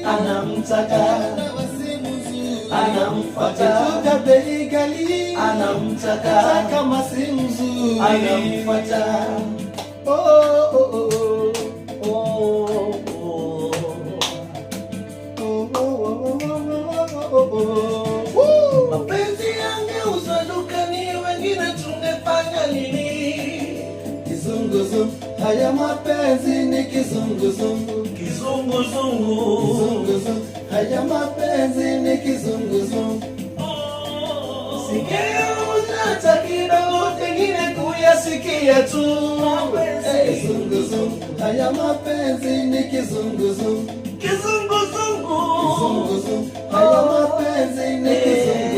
anamtaka, anamfuata, bei ghali anamtaka, kama si mzuri anamfuata. Mapenzi yangeuzwa dukani, wengine tungefanya nini? Kizunguzungu, haya mapenzi ni kizunguzungu. Kizunguzungu, haya mapenzi ni kizunguzungu. Singeuza hata kidogo, pengine kuyasikia tu. Kizunguzungu, haya mapenzi ni kizunguzungu. Kizunguzungu, haya mapenzi ni kizunguzungu.